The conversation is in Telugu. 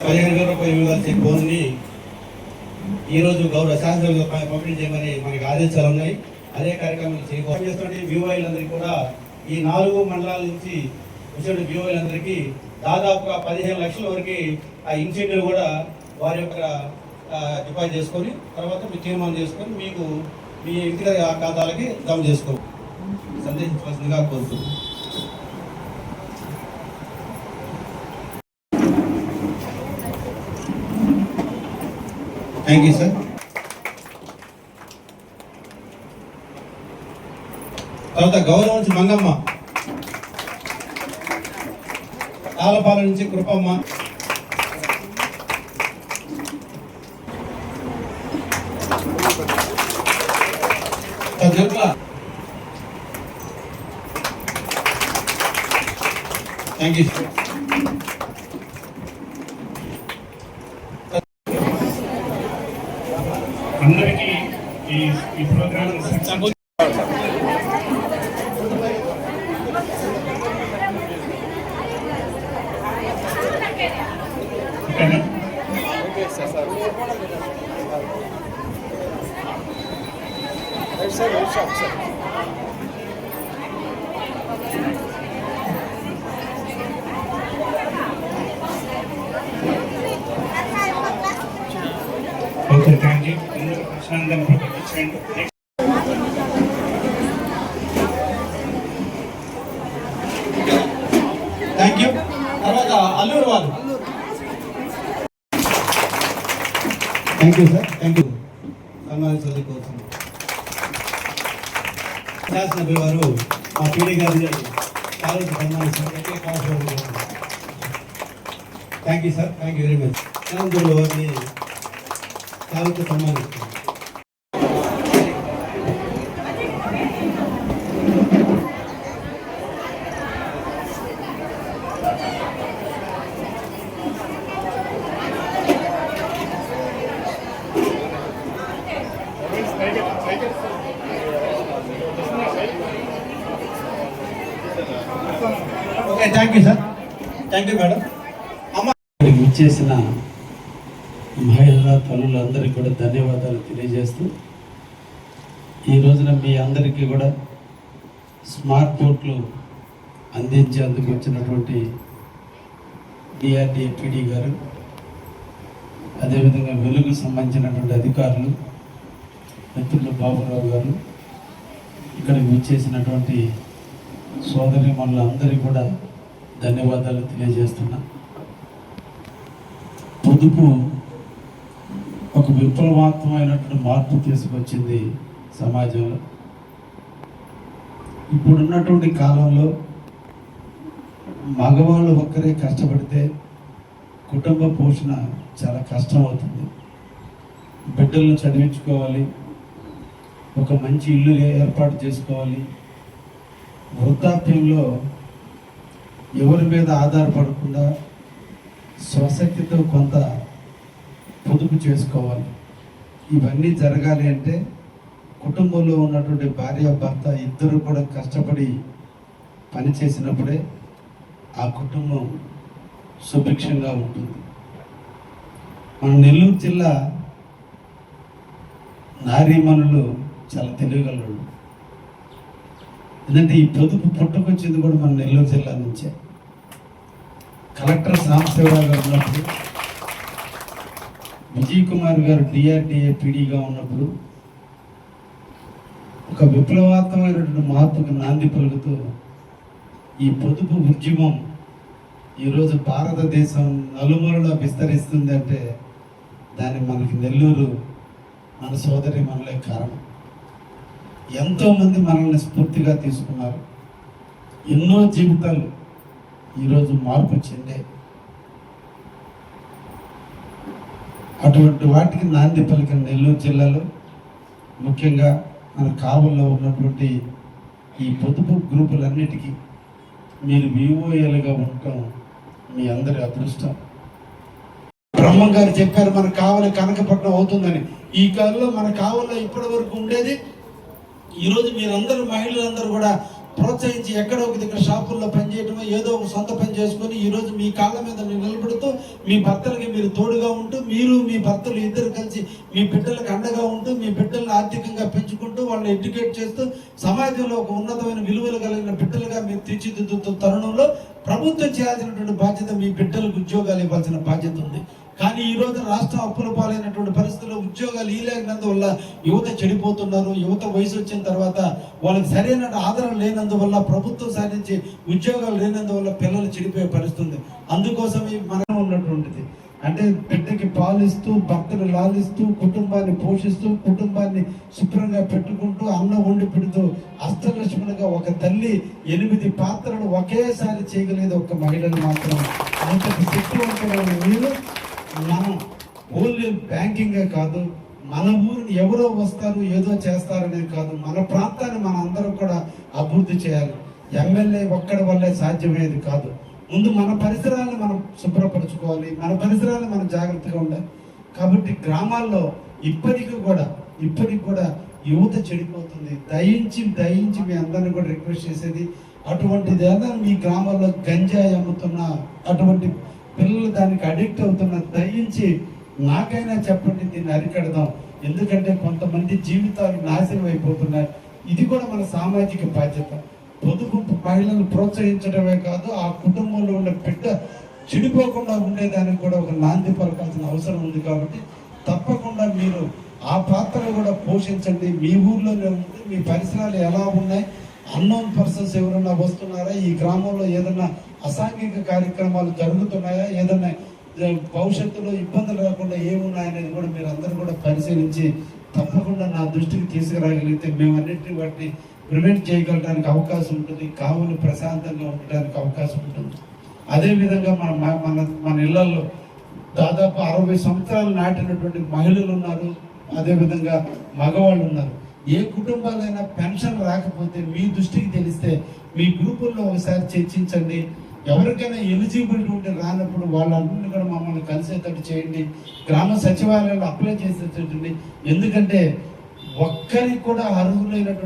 15,000 ఇవ్వాల్సిన ఫోన్ని ఈరోజు గౌరవ శాసనసభ్యులు పంపిణీ చేయమని మనకి ఆదేశాలు ఉన్నాయి. అదే కార్యక్రమం చేస్తున్న వ్యూఐలందరికీ కూడా ఈ 4 మండలాల నుంచి వచ్చిన వ్యూఐలందరికీ దాదాపుగా 15 లక్షల వరకు ఆ ఇన్సెంటివ్ కూడా వారి యొక్క డిపాజిట్ చేసుకొని తర్వాత మీరు తీర్మానం చేసుకొని మీకు మీ వ్యక్తిగత ఖాతాలకి జమ చేసుకో సందేశించవలసిందిగా కోరుతున్నాను. Thank you sir. తర్వాత గౌరవం నుంచి మంగమ్మ, ఆలపాల నుంచి కృపమ్మ, థ్యాంక్ యూ సార్. అందరికీ ఈ ప్రోగ్రామ్ ఓకే, థ్యాంక్ యూ. అందరూ ప్రశాంతంగా ప్రకటించండి. Thank you. తర్వాత అల్లూరు వాళ్ళు. Thank you sir. Thank you. సన్మానించవలసింది శాసనసభ్యుల వారు మా పీడీ గారిని కాలేజీ సన్మానిస్తారు. Thank you sir. Thank you very much. శాసనసభ్యుల వారిని కాలేజీ సన్మానిస్తారు. Okay, thank you sir. Thank you madam. ఇచ్చేసిన మహిళా తల్లులందరికీ కూడా ధన్యవాదాలు తెలియజేస్తూ ఈ రోజున మీ అందరికీ కూడా స్మార్ట్ బోర్డులు అందించేందుకు వచ్చినటువంటి డిఆర్డిఏ పీడీ గారు, అదేవిధంగా వెలుగు సంబంధించినటువంటి అధికారులు మిత్రులు బాబురావు గారు, ఇక్కడికి విచ్చేసినటువంటి సోదరి మనులందరికీ కూడా ధన్యవాదాలు తెలియజేస్తున్నా. పొదుపు ఒక విప్లవాత్మకమైనటువంటి మార్పు తీసుకొచ్చింది సమాజంలో. ఇప్పుడున్నటువంటి కాలంలో మగవాళ్ళు ఒక్కరే కష్టపడితే కుటుంబ పోషణ చాలా కష్టం అవుతుంది. బిడ్డలను చదివించుకోవాలి, ఒక మంచి ఇల్లు ఏర్పాటు చేసుకోవాలి, వృద్ధాప్యంలో ఎవరి మీద ఆధారపడకుండా స్వశక్తితో కొంత పొదుపు చేసుకోవాలి. ఇవన్నీ జరగాలి అంటే కుటుంబంలో ఉన్నటువంటి భార్య భర్త ఇద్దరు కూడా కష్టపడి పనిచేసినప్పుడే ఆ కుటుంబం సుభిక్షంగా ఉంటుంది. మన నెల్లూరు జిల్లా నారీమణులు చాలా తెలియగలరు. ఎందుకంటే ఈ పొదుపు పుట్టుకొచ్చింది కూడా మన నెల్లూరు జిల్లా నుంచే. కలెక్టర్ సాంబశివరావు గారు ఉన్నప్పుడు, విజయ్ కుమార్ గారు డిఆర్డిఏ పీడీగా ఉన్నప్పుడు ఒక విప్లవాత్మకమైనటువంటి మార్పుకు నాంది పలుకుతూ ఈ పొదుపు ఉద్యమం ఈరోజు భారతదేశం నలుమూలలో విస్తరిస్తుంది అంటే దాన్ని మనకి నెల్లూరు మన సోదరి మనలే కారణం. ఎంతోమంది మనల్ని స్ఫూర్తిగా తీసుకున్నారు. ఎన్నో జీవితాలు ఈరోజు మార్పు చెందే. అటువంటి వాటికి నాంది పలికిన నెల్లూరు జిల్లాలో ముఖ్యంగా మన కావల్లో ఉన్నటువంటి ఈ పొదుపు గ్రూపులన్నిటికీ మీరు వివోఏలుగా ఉండటం మీ అందరి అదృష్టం. బ్రహ్మం గారు చెప్పారు మన కావలి కనకపట్నం అవుతుందని. ఈ కాలంలో మన కావల్లో ఇప్పటి వరకు ఉండేది ఈరోజు మీరందరూ మహిళలందరూ కూడా ప్రోత్సహించి ఎక్కడో ఒక దగ్గర షాపుల్లో పనిచేయటమో ఏదో ఒక సొంత పని చేసుకొని ఈరోజు మీ కాళ్ళ మీద మీరు నిలబడుతూ మీ భర్తలకి మీరు తోడుగా ఉంటూ మీరు మీ భర్తలు ఇద్దరు కలిసి మీ బిడ్డలకు అండగా ఉంటూ మీ బిడ్డలను ఆర్థికంగా పెంచుకుంటూ వాళ్ళని ఎడ్యుకేట్ చేస్తూ సమాజంలో ఒక ఉన్నతమైన విలువలు కలిగిన బిడ్డలుగా మీరు తీర్చిదిద్దుతున్న తరుణంలో ప్రభుత్వం చేయాల్సినటువంటి బాధ్యత మీ బిడ్డలకు ఉద్యోగాలు ఇవ్వాల్సిన బాధ్యత ఉంది. కానీ ఈ రోజు రాష్ట్రం అప్పుల పాలైనటువంటి పరిస్థితుల్లో ఉద్యోగాలు ఇవ్వలేనందువల్ల యువత చెడిపోతున్నారు. యువత వయసు వచ్చిన తర్వాత వాళ్ళకి సరైన ఆదరణ లేనందువల్ల ప్రభుత్వం సాధించి ఉద్యోగాలు లేనందువల్ల పిల్లలు చెడిపోయే పరిస్థితుంది. అందుకోసమే మనం ఉన్నటువంటిది అంటే బిడ్డకి పాలిస్తూ భర్తను లాలిస్తూ కుటుంబాన్ని పోషిస్తూ కుటుంబాన్ని శుభ్రంగా పెట్టుకుంటూ అన్నం వండి పెడుతూ అష్టలక్ష్ములుగా ఒక తల్లి 8 పాత్రలు ఒకేసారి చేయగలిగేది ఒక మహిళను మాత్రం. అంతటి శక్తివంతమైన మీరు మనం ఓన్లీ బ్యాంకింగే కాదు, మన ఊరిని ఎవరో వస్తారు ఏదో చేస్తారనేది కాదు, మన ప్రాంతాన్ని మన అందరం కూడా అభివృద్ధి చేయాలి. ఎమ్మెల్యే ఒక్కడి వల్లే సాధ్యమయ్యేది కాదు. ముందు మన పరిసరాలను మనం శుభ్రపరచుకోవాలి, మన పరిసరాలను మనం జాగ్రత్తగా ఉండాలి. కాబట్టి గ్రామాల్లో ఇప్పటికి కూడా యువత చెడిపోతుంది. దయించి మీ అందరిని కూడా రిక్వెస్ట్ చేసేది అటువంటిది ఏదైనా మీ గ్రామాల్లో గంజాయి అమ్ముతున్న అటువంటి పిల్లలు దానికి అడిక్ట్ అవుతున్న దయించి నాకైనా చెప్పండి, దీన్ని అరికడదాం. ఎందుకంటే కొంతమంది జీవితాలు నాశనం అయిపోతున్నాయి. ఇది కూడా మన సామాజిక బాధ్యత. పొదుపు మహిళలను ప్రోత్సహించడమే కాదు, ఆ కుటుంబంలో ఉన్న బిడ్డ చెడిపోకుండా ఉండేదానికి కూడా ఒక నాంది పలకాల్సిన అవసరం ఉంది. కాబట్టి తప్పకుండా మీరు ఆ పాత్రను కూడా పోషించండి. మీ ఊర్లోనే ఉంది, మీ పరిసరాలు ఎలా ఉన్నాయి, అన్నోన్ పర్సన్స్ ఎవరన్నా వస్తున్నారా, ఈ గ్రామంలో ఏదన్నా అసాంఘిక కార్యక్రమాలు జరుగుతున్నాయా, ఏదన్నా భవిష్యత్తులో ఇబ్బందులు రాకుండా ఏమున్నాయనేది కూడా మీరు అందరూ కూడా పరిశీలించి తప్పకుండా నా దృష్టికి తీసుకురాగలిగితే మేము అన్నింటినీ వాటిని ప్రివెంట్ చేయగలడానికి అవకాశం ఉంటుంది. కావులు ప్రశాంతంగా ఉండడానికి అవకాశం ఉంటుంది. అదేవిధంగా మన ఇళ్లలో దాదాపు 60 సంవత్సరాలు నాటినటువంటి మహిళలు ఉన్నారు, అదేవిధంగా మగవాళ్ళు ఉన్నారు. ఏ కుటుంబాలైనా పెన్షన్ రాకపోతే మీ దృష్టికి తెలిస్తే మీ గ్రూపుల్లో ఒకసారి చర్చించండి. ఎవరికైనా ఎలిజిబిలిటీ ఉంటే రానప్పుడు వాళ్ళందరినీ కూడా మమ్మల్ని కలిసేటట్టు చేయండి. గ్రామ సచివాలయాల్లో అప్లై చేసేటట్టు. ఎందుకంటే ఒక్కరికి కూడా అర్హులైనటువంటి